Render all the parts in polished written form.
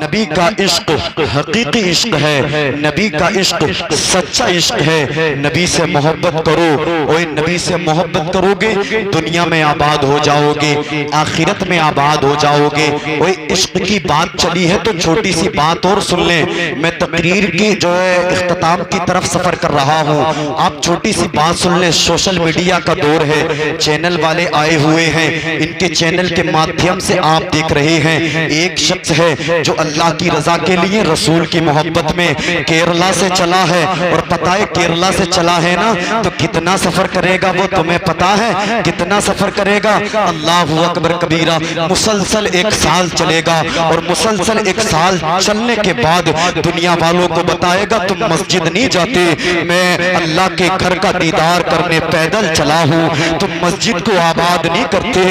نبی کا عشق حقیقی عشق ہے، نبی کا عشق سچا عشق ہے۔ نبی سے محبت کرو، اور نبی سے محبت کرو گے دنیا میں آباد ہو جاؤ گے، آخرت میں آباد ہو جاؤ گے۔ اور عشق کی بات چلی ہے تو چھوٹی سی بات اور سن لیں، میں تقریر کی جو ہے اختتام کی طرف سفر کر رہا ہوں، آپ چھوٹی سی بات سن لیں۔ سوشل میڈیا کا دور ہے، چینل والے آئے ہوئے ہیں، ان کے چینل کے مادھیم سے آپ دیکھ رہے ہیں ایک شخص ہے جو اللہ کی رضا کے لیے رسول کی محبت میں کیرلا سے چلا ہے، اور پتہ ہے کیرلا سے چلا ہے نا تو کتنا سفر کرے گا وہ تمہیں پتا ہے؟ کتنا سفر کرے گا؟ اللہ اکبر کبیرہ، مسلسل 1 سال چلے گا، اور مسلسل 1 سال چلنے کے بعد دنیا والوں کو بتائے گا تم مسجد نہیں جاتے، میں اللہ کے گھر کا دیدار کرنے پیدل چلا ہوں، تم مسجد کو آباد نہیں کرتے،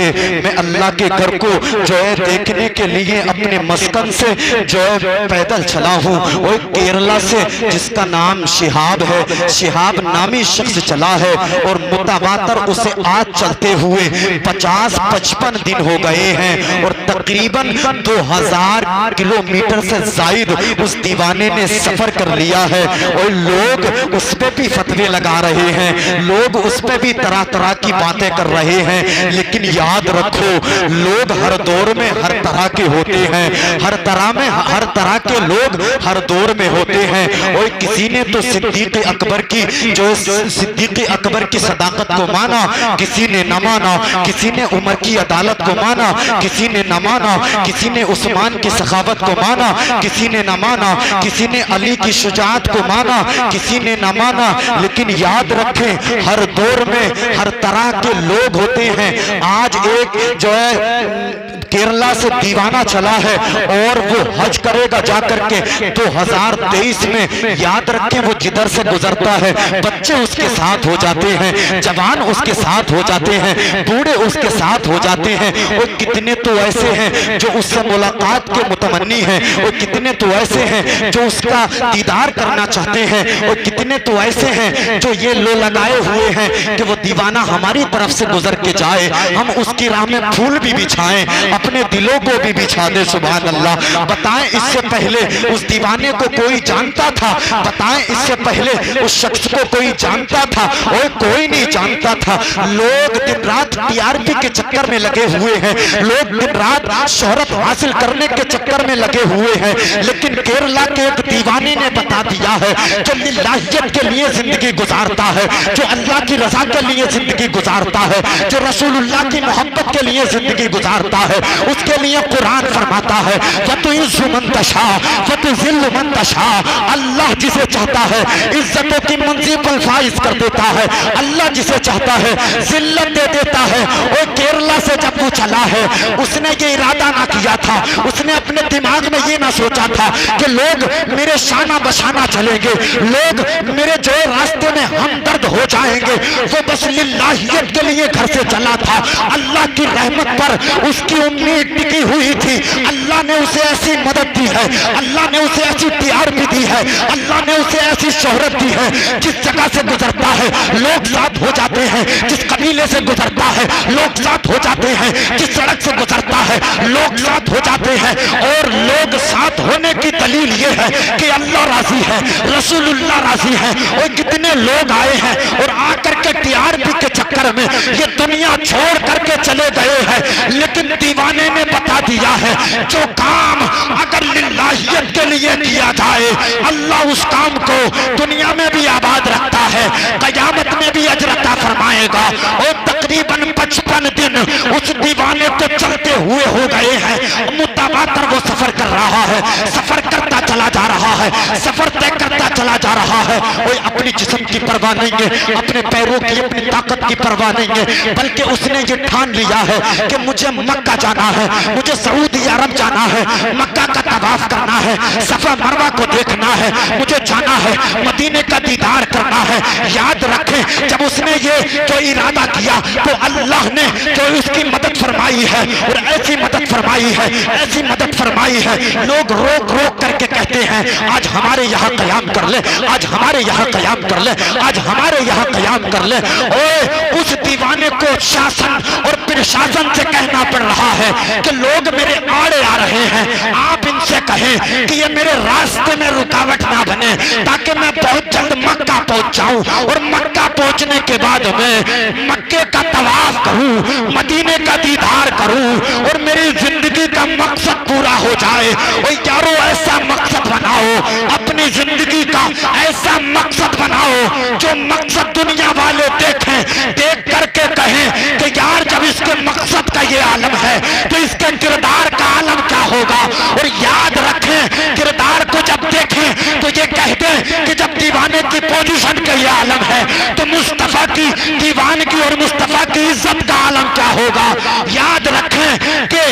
میں اللہ کے گھر کو جو ہے دیکھنے کے لیے اپنے مسکن سے جو ہے پیدل چلا ہوں۔ اور کیرلا سے جس کا نام شہاب ہے، شہاب نامی شخص چلا ہے، اور متواتر اسے آج چلتے ہوئے 50-55 دن ہو گئے ہیں، اور تقریباً 2000 کلومیٹر سے زائد اس دیوانے نے سفر کر لیا ہے، اور لوگ اس پہ بھی فتوے لگا رہے ہیں، لوگ اس پہ بھی طرح طرح کی باتیں کر رہے ہیں۔ لیکن یاد رکھو لوگ ہر دور میں ہر طرح کے ہوتے ہیں، ہر طرح کے لوگ ہر دور میں ہوتے ہیں۔ اور کسی نے تو صدیق اکبر کی صدیق اکبر کی صداقت کو مانا، کسی نے نہ مانا، کسی نے عمر کی عدالت کو مانا، کسی نے نہ مانا، کسی نے عثمان کی سخاوت کو مانا، کسی نے نہ مانا، کسی نے علی کی شجاعت کو مانا، کسی نے نہ مانا۔ لیکن یاد رکھیں ہر دور میں ہر طرح کے لوگ ہوتے ہیں۔ آج ایک جو ہے کیرلا سے دیوانہ چلا ہے اور وہ حج کرے گا جا کر کے 2023 میں، یاد رکھیں وہ جدھر سے گزرتا ہے بچے اس کے ساتھ ہو جاتے ہیں، جوان اس کے ساتھ ہو جاتے ہیں، بوڑھے اس کے ساتھ ہو جاتے ہیں۔ اور کتنے تو ایسے ہیں جو اس سے ملاقات کے متمنی ہیں، اور کتنے تو ایسے ہیں جو اس کا دیدار کرنا چاہتے ہیں، اور کتنے تو ایسے ہیں جو یہ لو لگائے ہوئے ہیں کہ وہ دیوانہ ہماری طرف سے گزر کے جائے، ہم اس کی راہ میں پھول بھی بچھائیں، اپنے دلوں کو بھی بچھا دے۔ سبحان اللہ۔ بتائیں اس سے پہلے اس دیوانے کو کوئی جانتا تھا؟ بتائیں اس سے پہلے اس شخص کو کوئی جانتا تھا؟ اور کوئی نہیں جانتا تھا۔ لوگ دن رات TRP کے چکر میں لگے ہوئے ہیں، لوگ دن رات شہرت حاصل کرنے کے چکر میں لگے ہوئے ہیں، لیکن کیرلا کے ایک دیوانے نے بتا دیا ہے جو للہیت کے لیے زندگی گزارتا ہے، جو اللہ کی رضا کے لیے زندگی گزارتا ہے، جو رسول اللہ کی محبت کے لیے زندگی گزارتا ہے، اس کے لیے قرآن فرماتا ہے وَتُعِزُّ مَن تَشَاءُ وَتُذِلُّ مَن تَشَاءُ۔ اللہ جسے چاہتا ہے عزتوں کی منزل پر فائز کر دیتا ہے، اللہ جسے چاہتا ہے ذلت دے دیتا ہے۔ اور کیرلا سے جب وہ چلا ہے اس نے یہ ارادہ نہ کیا تھا، اس نے اپنے دماغ میں یہ نہ سوچا تھا کہ لوگ میرے شانہ بشانہ چلیں گے، لوگ میرے جو راستے میں ہمدرد ہو جائیں گے۔ وہ بس للہیت کے لیے گھر سے چلا تھا، اللہ کی رحمت پر اس کی امید ٹکی ہوئی تھی، اللہ نے اسے ایسی مدد دی ہے، اللہ نے اسے ایسی TRP دی ہے، اللہ نے اسے ایسی شہرت دی ہے، جس جگہ سے گزرتا ہے لوگ ساتھ ہو جاتے ہیں، جس قبیلے سے گزرتا ہے لوگ ساتھ ہو جاتے ہیں، جس سڑک سے گزرتا ہے لوگ ساتھ ہو جاتے ہیں۔ اور لوگ ساتھ ہونے کی دلیل یہ ہے کہ اللہ راضی ہے، رسول اللہ راضی ہے۔ اور کتنے لوگ آئے ہیں اور آ کر کے TRP کے چکر میں یہ دنیا چھوڑ کر کے چلے گئے ہیں، لیکن دیوانے نے بتا دیا ہے جو کام اگر للہیت کے لیے کیا جائے اللہ اس کام کو دنیا میں بھی آباد رکھتا ہے، قیامت میں بھی اجر عطا فرمائے گا۔ اور تقریباً 55 دن اس دیوانے کو چلتے ہوئے ہو گئے ہیں، متواتر وہ سفر کر رہا ہے، سفر کرتا چلا جا رہا ہے، سفر طے کرتا چلا جا رہا ہے۔ اور اپنی جسم کی پرواہ نہیں ہے، اپنے پیروں کی اپنی طاقت کی پرواہ نہیں ہے، بلکہ اس نے یہ ٹھان لیا ہے کہ مجھے مکہ جانا ہے، مجھے سعودی عرب جانا ہے، مکہ کا طواف کرنا ہے، صفا مروہ کو دیکھنا ہے، مجھے جانا ہے، مدینے کا دیدار کرنا ہے۔ یاد رکھیں جب اس نے یہ جو ارادہ کیا تو اللہ نے جو اس کی مدد فرمائی ہے، اور ایسی مدد فرمائی ہے، ایسی مدد فرمائی ہے، لوگ روک روک کر کے کہتے ہیں آج ہمارے یہاں قیام کر لے، آج ہمارے یہاں قیام کر لے، آج ہمارے یہاں قیام کر لے۔ اوہ اس دیوانے کو شاسن اور پرشاسن سے کہنا پڑ رہا ہے کہ لوگ میرے آڑے آ رہے ہیں، آپ ان سے کہیں کہ یہ میرے راستے میں رکاوٹ نہ بنے، تاکہ میں بہت جلد مکہ پہنچ جاؤں، اور مکہ پہنچنے کے بعد میں مکے کا طواف کروں، مدینے کا دیدار کروں، اور میری زندگی کا مقصد پورا ہو جائے۔ اور یارو ایسا مقصد بناؤ، اپنی زندگی کا ایسا مقصد بناؤ جو مقصد دنیا والے دیکھیں، دیکھ کر کے کہیں کہ یار جب اس کے مقصد کا یہ عالم ہے تو اس کے کردار کا عالم کیا ہوگا۔ اور یاد رکھیں کردار کو جب دیکھیں تو یہ کہہ دیں کہ جب دیوانے کی پوزیشن کا یہ عالم ہے تو مصطفیٰ کی دیوانگی اور مصطفیٰ کی عزت کا عالم کیا ہوگا۔ یاد رکھیں کہ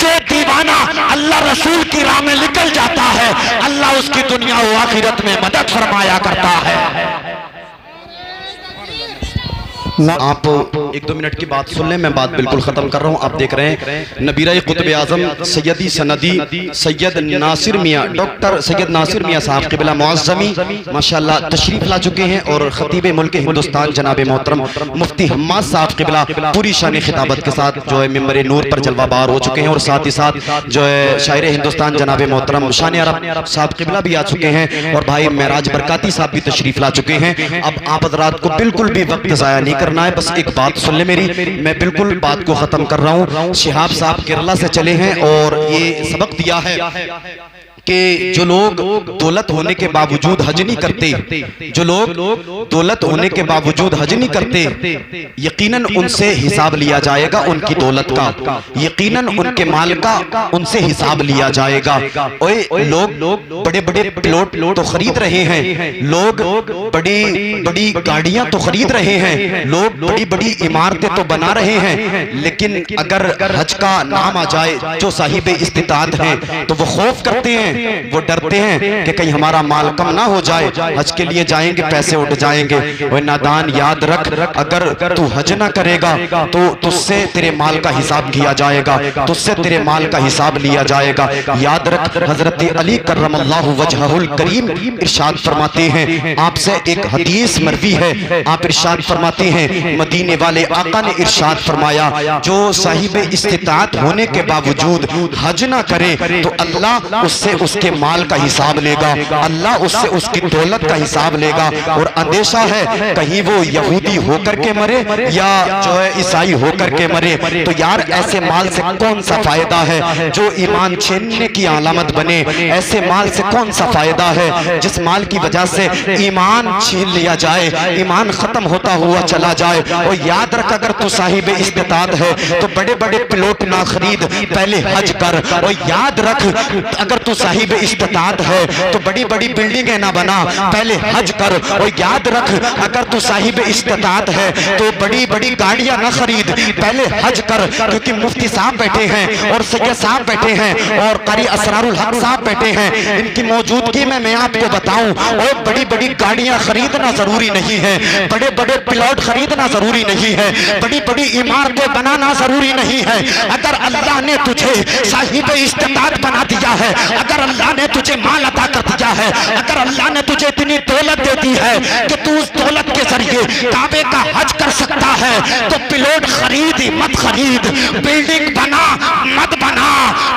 جو دیوانہ اللہ رسول کی راہ میں نکل جاتا ہے، اللہ اس کی دنیا و آخرت میں مدد فرمایا کرتا ہے۔ آپ ایک دو منٹ کی بات سن لیں، میں بات بالکل ختم کر رہا ہوں۔ آپ دیکھ رہے ہیں نبیرہ قطب اعظم سیدی سندی سید ناصر میاں، ڈاکٹر سید ناصر میاں صاحب قبلہ معظمی ماشاءاللہ تشریف لا چکے ہیں، اور خطیب ملک ہندوستان جناب محترم مفتی حماد صاحب قبلہ پوری شان خطابت کے ساتھ جو ہے ممبر نور پر جلوہ بار ہو چکے ہیں، اور ساتھ ہی ساتھ جو ہے شاعر ہندوستان جناب محترم شان عرب صاحب قبلہ بھی آ چکے ہیں، اور بھائی معراج برکاتی صاحب بھی تشریف لا چکے ہیں۔ اب آپ حضرات کو بالکل بھی وقت ضائع نہیں کرنا ہے، بس ایک بات سن لیں میری، میں بالکل بات کو ختم کر رہا ہوں۔ شہاب صاحب کیرلا سے چلے ہیں اور یہ سبق دیا ہے کہ جو لوگ دولت ہونے کے باوجود حج نہیں کرتے، جو لوگ دولت ہونے کے باوجود حج نہیں کرتے، یقیناً ان سے حساب لیا جائے گا ان کی دولت کا، یقیناً ان کے مال کا ان سے حساب لیا جائے گا۔ لوگ بڑے بڑے پلاٹ تو خرید رہے ہیں، لوگ بڑی بڑی گاڑیاں تو خرید رہے ہیں، لوگ بڑی بڑی عمارتیں تو بنا رہے ہیں، لیکن اگر حج کا نام آ جائے جو صاحب استطاعت ہیں تو وہ خوف کرتے ہیں، وہ ڈرتے ہیں کہ کہیں ہمارا مال کم نہ ہو جائے، حج کے لیے جائیں گے پیسے اٹھ جائیں گے۔ وہ نادان یاد رکھ، اگر تو حج نہ کرے گا تو تجھ سے تیرے مال کا حساب کیا جائے گا، تجھ سے تیرے مال کا حساب لیا جائے گا۔ یاد رکھ حضرت علی کرم اللہ وجہہ الکریم ارشاد فرماتے ہیں، آپ سے ایک حدیث مروی ہے، آپ ارشاد فرماتے ہیں مدینے والے آقا نے ارشاد فرمایا جو صاحب استطاعت ہونے کے باوجود حج نہ کرے تو اللہ اس سے اس کے مال کا حساب لے گا، اللہ اس سے اس کی دولت کا حساب لے گا۔ اور اندیشہ ہے کہیں وہ یہودی ہو کر کے مرے یا جو ہے عیسائی ہو کر کے مرے، تو یار ایسے مال سے کون سا فائدہ ہے جو ایمان چھیننے کی علامت بنے، ایسے مال سے کون سا فائدہ ہے جس مال کی وجہ سے ایمان چھین لیا جائے، ایمان ختم ہوتا ہوا چلا جائے۔ اور یاد رکھ اگر تو صاحب استطاعت ہے تو بڑے بڑے پلاٹ نہ خرید، پہلے حج کر۔ اور یاد رکھ اگر تو صاحب استطاعت ہے تو بڑی بڑی بلڈنگیں نہ بنا، پہلے حج کر۔ اور یاد رکھ اگر تو صاحب استطاعت ہے تو بڑی بڑی گاڑیاں نہ خرید، پہلے حج کر، کیونکہ مفتی صاحب بیٹھے ہیں اور سید صاحب بیٹھے ہیں اور قاری اسرار الحق صاحب بیٹھے ہیں، ان کی موجودگی میں میں آپ کو بتاؤں اور بڑی بڑی گاڑیاں خریدنا ضروری نہیں ہے، بڑے بڑے پلاٹ خریدنا ضروری نہیں ہے، بڑی بڑی عمارتیں بنانا ضروری نہیں ہے۔ اگر اللہ نے تجھے صاحب استطاعت بنا دیا ہے، اگر اللہ نے تجھے مال عطا کر دیا ہے، اگر اللہ نے تجھے اتنی دولت دے دی ہے کہ تو اس دولت کے ذریعے کعبے کا حج کر سکتا ہے، تو پلاٹ خرید مت خرید، بلڈنگ بنا مت بنا،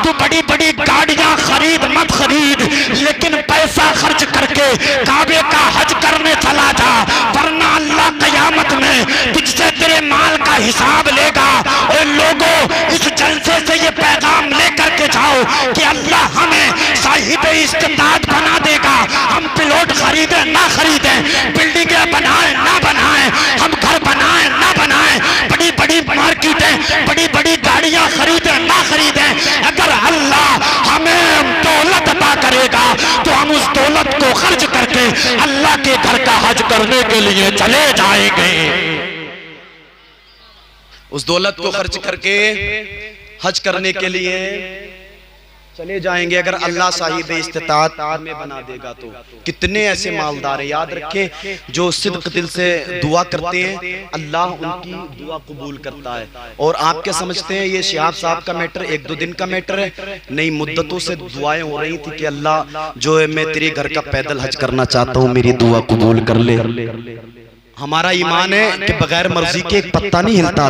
تو بڑی بڑی گاڑیاں خرید مت خرید، لیکن پیسہ خرچ کر کے کعبے کا حج کرنے چلا جا، ورنہ اللہ قیامت میں تجھ سے تیرے مال کا حساب لے گا۔ اور لوگوں اس جلسے سے یہ پیغام لے کر کے جاؤ کہ اللہ ہمیں صاحب استطاعت بنا دے گا، ہم پلاٹ خریدیں نہ خریدیں، بلڈنگیں بنائیں نہ بنائیں، ہم گھر بنائیں نہ بنائیں، بڑی بڑی مارکیٹیں بڑی بڑی گاڑیاں خریدیں نہ خریدیں، اگر اللہ ہمیں دولت عطا کرے گا تو ہم اس دولت کو خرچ کر کے اللہ کے گھر کا حج کرنے کے لیے چلے جائیں گے، اس دولت کو خرچ کر کے حج کرنے کے لیے چلے جائیں گے اگر اللہ صاحب استطاعت ہمیں بنا دے گا تو۔ کتنے ایسے مالدار ہیں، یاد رکھیں جو صدق دل سے دعا کرتے ہیں اللہ ان کی دعا قبول کرتا ہے۔ اور آپ کیا سمجھتے ہیں یہ شہاب صاحب کا میٹر ایک دو دن کا میٹر ہے؟ نہیں، مدتوں سے دعائیں ہو رہی تھی کہ اللہ جو ہے میں تیرے گھر کا پیدل حج کرنا چاہتا ہوں، میری دعا قبول کر لے۔ ہمارا ایمان ہے کہ بغیر مرضی کے ایک پتہ نہیں ہلتا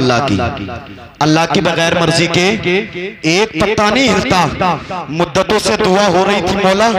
اللہ کی بغیر مرضی کے ایک پتہ نہیں ہلتا. مدتوں سے دعا ہو رہی تھی، مولا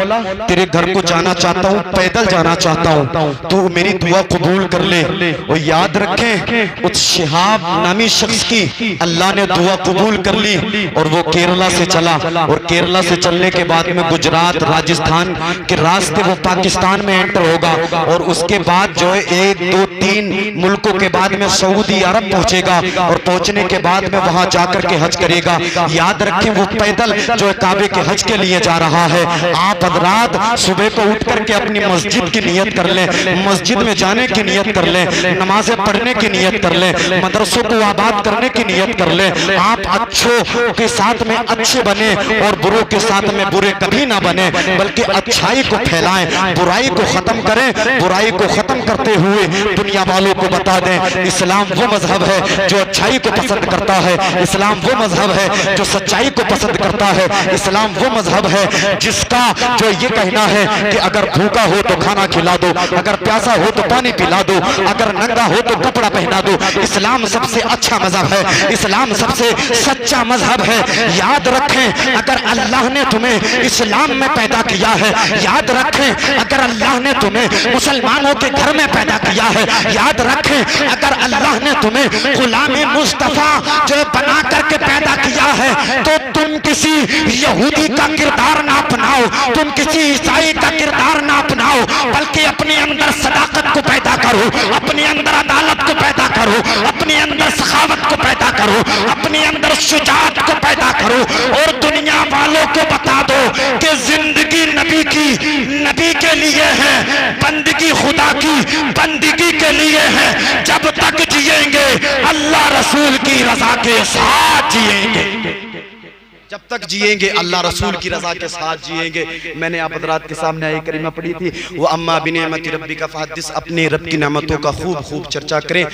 تیرے گھر کو جانا چاہتا ہوں، پیدل جانا چاہتا ہوں، تو میری دعا قبول کر لے. اور یاد رکھیں اس شہاب نامی شخص کی اللہ نے دعا قبول کر لی اور وہ کیرلا سے چلا، اور کیرلا سے چلنے کے بعد میں گجرات راجستھان کے راستے وہ پاکستان میں انٹر ہوگا، اور اس کے بعد جو ہے 1 2 3 ملکوں کے بعد میں سعودی عرب پہنچے گا، اور پہنچنے کے بعد میں وہاں جا کر کے حج کرے گا. یاد رکھیں وہ پیدل جو کعبے کے حج کے لیے جا رہا ہے. آپ حضرات صبح کو اٹھ کر کے اپنی مسجد کی نیت کر لیں، مسجد میں جانے کی نیت کر لیں، نمازیں پڑھنے کی نیت کر لیں، مدرسوں کو آباد کرنے کی نیت کر لیں. آپ اچھوں کے ساتھ میں اچھے بنیں اور بروں کے ساتھ میں برے کبھی نہ بنیں، بلکہ اچھائی کو پھیلائیں، برائی کو ختم کریں. برائی کو ختم کرتے ہوئے دنیا والوں کو بتا دیں اسلام وہ مذہب ہے جو اچھائی کو پسند کرتا ہے، اسلام وہ مذہب ہے جو سچائی کو پسند کرتا ہے، اسلام وہ مذہب ہے جس کا جو یہ کہنا ہے کہ اگر بھوکا ہو تو کھانا کھلا دو، اگر پیاسا ہو تو پانی پلا دو، اگر ننگا ہو تو کپڑا پہنا دو. اسلام سب سے اچھا مذہب ہے، اسلام سب سے سچا مذہب ہے. یاد رکھیں اگر اللہ نے تمہیں اسلام میں پیدا کیا ہے، یاد رکھیں اگر اللہ نے تمہیں مسلمانوں کے گھر میں پیدا کیا ہے، یاد رکھیں اگر اللہ نے تمہیں غلام مصطفیٰ جو بنا کر کے پیدا کیا ہے، تو تم کسی یہودی کا کردار نہ اپناؤ، تم کسی عیسائی کا کردار نہ اپناؤ، بلکہ اپنے اندر صداقت کو پیدا کرو، اپنے اندر عدالت کو پیدا کرو، اپنے اندر سخاوت کو پیدا کرو، اپنے اندر شجاعت کو پیدا کرو، اور دنیا والوں کو بتا دو کہ زندگی نبی کے لیے ہے، بندگی خدا کی بندگی کے لیے ہے. جب تک جیئیں گے اللہ رسول کی رضا کے ساتھ جیئیں گے، جب تک جیئیں گے اللہ رسول کی رضا کے ساتھ جیئیں گے. میں نے آپ حضرات کے سامنے آیت کریمہ پڑھی تھی، وَأَمَّا بِنِعْمَتِ رَبِّكَ فَحَدِّثْ، اپنے رب کی نعمتوں کا خوب چرچا کریں.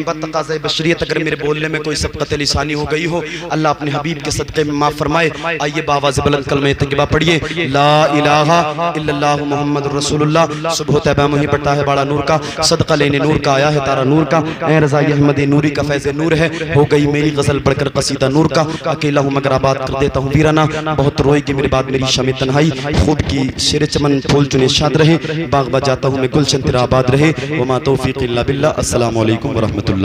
بتقاضۂ بشریت اگر میرے بولنے میں کوئی سبقت لسانی ہو گئی ہو، اللہ اپنے حبیب کے صدقے میں معاف فرمائے. آئیے باواز بلند کلمہ طیبہ پڑھیے، لا الہ الا اللہ محمد رسول اللہ. صبح طیبہ میں ہی پڑھتا ہے باڑا نور کا، صدقہ لینے نور کا آیا ہے تارا نور کا. اے رضائی احمد نوری کا فیض نور ہے، ہو گئی میری غزل پڑھ کر قصیدہ نور کا. اکیلا ہوں مگر آباد کر دیتا ہوں ویرانہ، بہت روئے گی میرے بعد میری شام تنہائی. خود کی شیر چمن پھول چنے شاد رہے، باغ بجاتا ہوں میں گلشن تیرا آباد رہے. وما توفیق الا باللہ. السلام علیکم ورحمۃ اللہ.